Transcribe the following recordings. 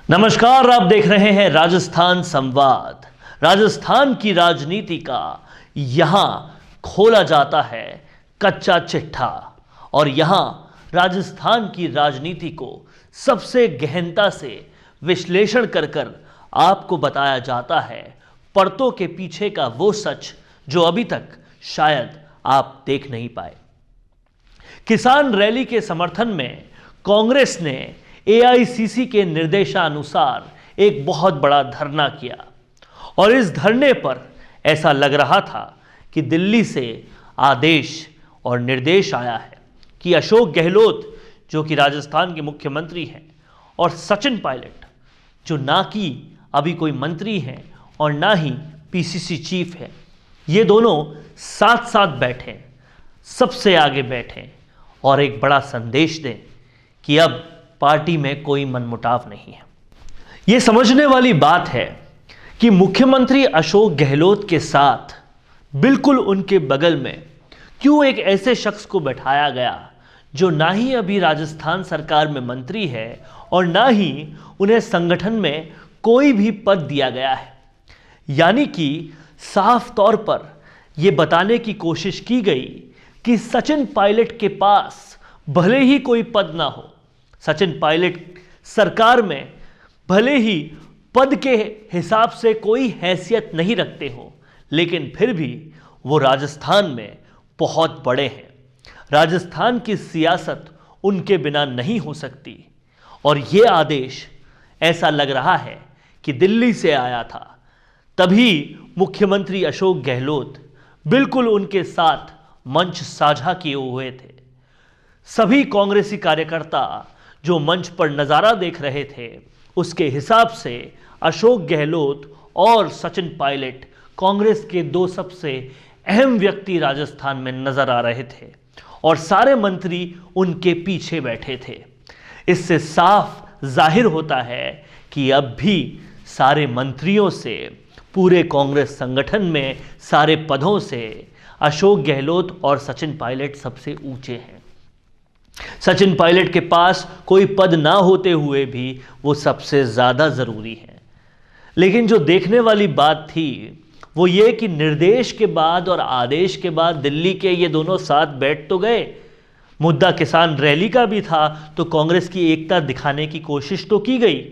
नमस्कार, आप देख रहे हैं राजस्थान संवाद। राजस्थान की राजनीति का यहां खोला जाता है कच्चा चिट्ठा और यहां राजस्थान की राजनीति को सबसे गहनता से विश्लेषण कर आपको बताया जाता है पर्दों के पीछे का वो सच जो अभी तक शायद आप देख नहीं पाए। किसान रैली के समर्थन में कांग्रेस ने एआईसीसी के निर्देशानुसार एक बहुत बड़ा धरना किया और इस धरने पर ऐसा लग रहा था कि दिल्ली से आदेश और निर्देश आया है कि अशोक गहलोत जो कि राजस्थान के मुख्यमंत्री हैं और सचिन पायलट जो ना कि अभी कोई मंत्री हैं और ना ही पीसीसी चीफ है, ये दोनों साथ साथ बैठें, सबसे आगे बैठें और एक बड़ा संदेश दें कि अब पार्टी में कोई मनमुटाव नहीं है। यह समझने वाली बात है कि मुख्यमंत्री अशोक गहलोत के साथ बिल्कुल उनके बगल में क्यों एक ऐसे शख्स को बैठाया गया जो ना ही अभी राजस्थान सरकार में मंत्री है और ना ही उन्हें संगठन में कोई भी पद दिया गया है। यानी कि साफ तौर पर यह बताने की कोशिश की गई कि सचिन पायलट के पास भले ही कोई पद ना हो, सचिन पायलट सरकार में भले ही पद के हिसाब से कोई हैसियत नहीं रखते हो, लेकिन फिर भी वो राजस्थान में बहुत बड़े हैं। राजस्थान की सियासत उनके बिना नहीं हो सकती और ये आदेश ऐसा लग रहा है कि दिल्ली से आया था। तभी मुख्यमंत्री अशोक गहलोत बिल्कुल उनके साथ मंच साझा किए हुए थे। सभी कांग्रेसी कार्यकर्ता जो मंच पर नज़ारा देख रहे थे, उसके हिसाब से अशोक गहलोत और सचिन पायलट कांग्रेस के दो सबसे अहम व्यक्ति राजस्थान में नजर आ रहे थे और सारे मंत्री उनके पीछे बैठे थे। इससे साफ जाहिर होता है कि अब भी सारे मंत्रियों से, पूरे कांग्रेस संगठन में सारे पदों से अशोक गहलोत और सचिन पायलट सबसे ऊंचे हैं। सचिन पायलट के पास कोई पद ना होते हुए भी वो सबसे ज़्यादा ज़रूरी है। लेकिन जो देखने वाली बात थी वो ये कि निर्देश के बाद और आदेश के बाद दिल्ली के ये दोनों साथ बैठ तो गए। मुद्दा किसान रैली का भी था तो कांग्रेस की एकता दिखाने की कोशिश तो की गई,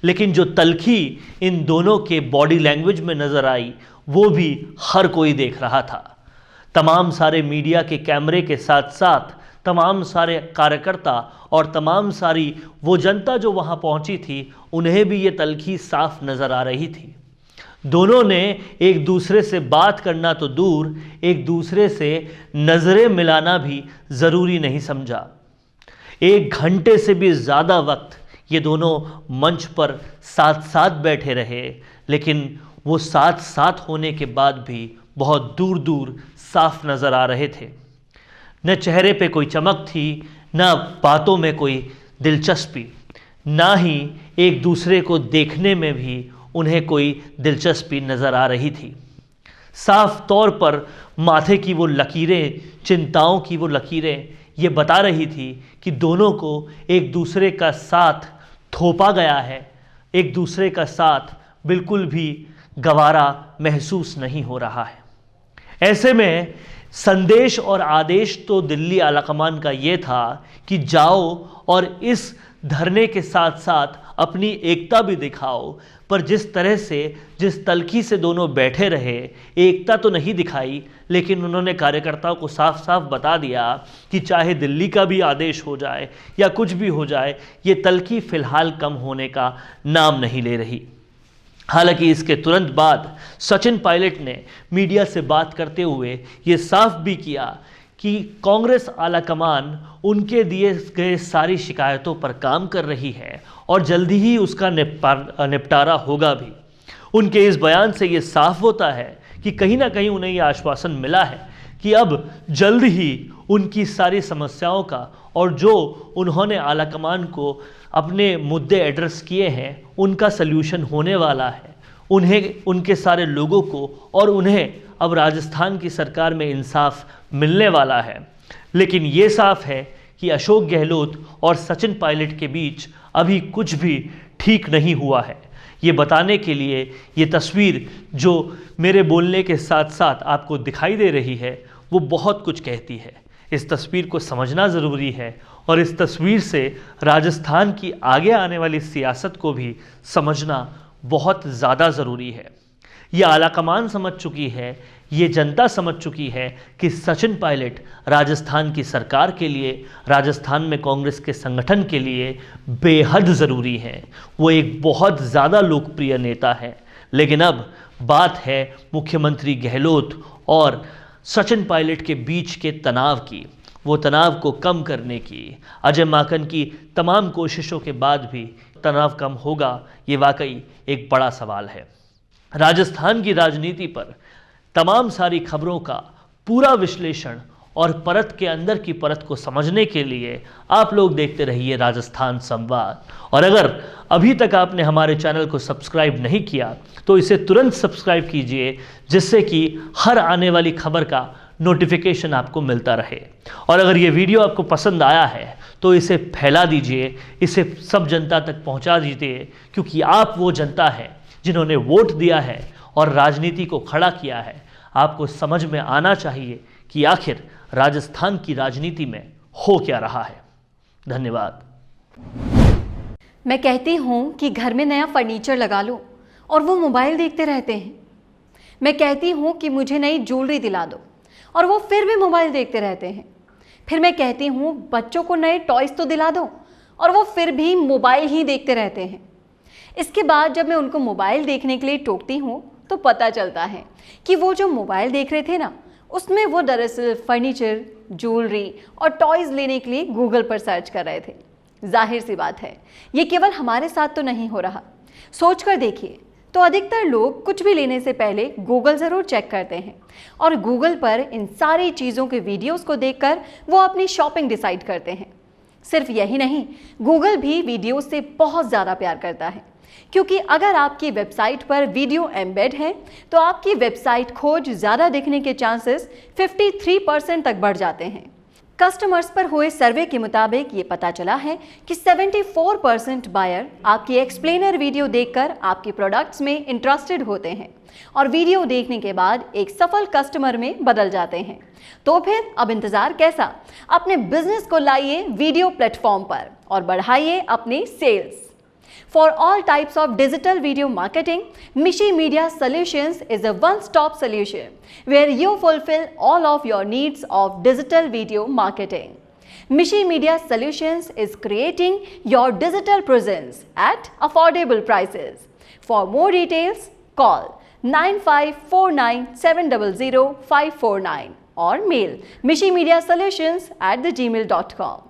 लेकिन जो तलखी इन दोनों के बॉडी लैंग्वेज में नज़र आई वो भी हर कोई देख रहा था। तमाम सारे मीडिया के कैमरे के साथ साथ तमाम सारे कार्यकर्ता और तमाम सारी वो जनता जो वहाँ पहुँची थी, उन्हें भी ये तलखी साफ नज़र आ रही थी। दोनों ने एक दूसरे से बात करना तो दूर, एक दूसरे से नज़रें मिलाना भी ज़रूरी नहीं समझा। 1 घंटे से भी ज़्यादा वक्त ये दोनों मंच पर साथ साथ बैठे रहे, लेकिन वो साथ साथ होने के बाद भी बहुत दूर दूर साफ नज़र आ रहे थे। न चेहरे पे कोई चमक थी, न बातों में कोई दिलचस्पी, ना ही एक दूसरे को देखने में भी उन्हें कोई दिलचस्पी नज़र आ रही थी। साफ तौर पर माथे की वो लकीरें, चिंताओं की वो लकीरें ये बता रही थी कि दोनों को एक दूसरे का साथ थोपा गया है, एक दूसरे का साथ बिल्कुल भी गवारा महसूस नहीं हो रहा है। ऐसे में संदेश और आदेश तो दिल्ली आलाकमान का ये था कि जाओ और इस धरने के साथ साथ अपनी एकता भी दिखाओ, पर जिस तरह से, जिस तलखी से दोनों बैठे रहे, एकता तो नहीं दिखाई, लेकिन उन्होंने कार्यकर्ताओं को साफ साफ बता दिया कि चाहे दिल्ली का भी आदेश हो जाए या कुछ भी हो जाए, ये तलखी फिलहाल कम होने का नाम नहीं ले रही। हालांकि इसके तुरंत बाद सचिन पायलट ने मीडिया से बात करते हुए ये साफ भी किया कि कांग्रेस आलाकमान उनके दिए गए सारी शिकायतों पर काम कर रही है और जल्दी ही उसका निपटारा होगा भी। उनके इस बयान से ये साफ होता है कि कहीं ना कहीं उन्हें ये आश्वासन मिला है कि अब जल्द ही उनकी सारी समस्याओं का और जो उन्होंने आलाकमान को अपने मुद्दे एड्रेस किए हैं उनका सल्यूशन होने वाला है। उन्हें, उनके सारे लोगों को और उन्हें अब राजस्थान की सरकार में इंसाफ मिलने वाला है। लेकिन ये साफ है कि अशोक गहलोत और सचिन पायलट के बीच अभी कुछ भी ठीक नहीं हुआ है। ये बताने के लिए ये तस्वीर जो मेरे बोलने के साथ साथ आपको दिखाई दे रही है वो बहुत कुछ कहती है। इस तस्वीर को समझना ज़रूरी है और इस तस्वीर से राजस्थान की आगे आने वाली सियासत को भी समझना बहुत ज़्यादा ज़रूरी है। ये आलाकमान समझ चुकी है, ये जनता समझ चुकी है कि सचिन पायलट राजस्थान की सरकार के लिए, राजस्थान में कांग्रेस के संगठन के लिए बेहद ज़रूरी हैं। वो एक बहुत ज़्यादा लोकप्रिय नेता है। लेकिन अब बात है मुख्यमंत्री गहलोत और सचिन पायलट के बीच के तनाव की, वो तनाव को कम करने की। अजय माकन की तमाम कोशिशों के बाद भी तनाव कम होगा, ये वाकई एक बड़ा सवाल है। राजस्थान की राजनीति पर तमाम सारी खबरों का पूरा विश्लेषण और परत के अंदर की परत को समझने के लिए आप लोग देखते रहिए राजस्थान संवाद। और अगर अभी तक आपने हमारे चैनल को सब्सक्राइब नहीं किया तो इसे तुरंत सब्सक्राइब कीजिए, जिससे कि हर आने वाली खबर का नोटिफिकेशन आपको मिलता रहे। और अगर ये वीडियो आपको पसंद आया है तो इसे फैला दीजिए, इसे सब जनता तक पहुंचा दीजिए, क्योंकि आप वो जनता है जिन्होंने वोट दिया है और राजनीति को खड़ा किया है। आपको समझ में आना चाहिए कि आखिर राजस्थान की राजनीति में हो क्या रहा है। धन्यवाद। मैं कहती हूँ कि घर में नया फर्नीचर लगा लो और वो मोबाइल देखते रहते हैं। मैं कहती हूँ कि मुझे नई ज्वेलरी दिला दो और वो फिर भी मोबाइल देखते रहते हैं। फिर मैं कहती हूँ बच्चों को नए टॉयज़ तो दिला दो और वो फिर भी मोबाइल ही देखते रहते हैं। इसके बाद जब मैं उनको मोबाइल देखने के लिए टोकती हूँ तो पता चलता है कि वो जो मोबाइल देख रहे थे ना, उसमें वो दरअसल फर्नीचर, ज्वेलरी और टॉयज़ लेने के लिए गूगल पर सर्च कर रहे थे। जाहिर सी बात है ये केवल हमारे साथ तो नहीं हो रहा। सोच कर देखिए तो अधिकतर लोग कुछ भी लेने से पहले गूगल ज़रूर चेक करते हैं और गूगल पर इन सारी चीज़ों के वीडियोस को देखकर वो अपनी शॉपिंग डिसाइड करते हैं। सिर्फ यही नहीं, गूगल भी वीडियोस से बहुत ज़्यादा प्यार करता है, क्योंकि अगर आपकी वेबसाइट पर वीडियो एम्बेड है तो आपकी वेबसाइट खोज ज़्यादा दिखने के चांसेस 53% तक बढ़ जाते हैं। कस्टमर्स पर हुए सर्वे के मुताबिक ये पता चला है कि 74% बायर आपकी एक्सप्लेनर वीडियो देखकर आपके प्रोडक्ट्स में इंटरेस्टेड होते हैं और वीडियो देखने के बाद एक सफल कस्टमर में बदल जाते हैं। तो फिर अब इंतज़ार कैसा? अपने बिजनेस को लाइए वीडियो प्लेटफॉर्म पर और बढ़ाइए अपनी sales. For all types of digital video marketing, Mishi Media Solutions is a one-stop solution where you fulfill all of your needs of digital video marketing. Mishi Media Solutions is creating your digital presence at affordable prices. For more details, call 9549700549 or mail mishimediasolutions@gmail.com.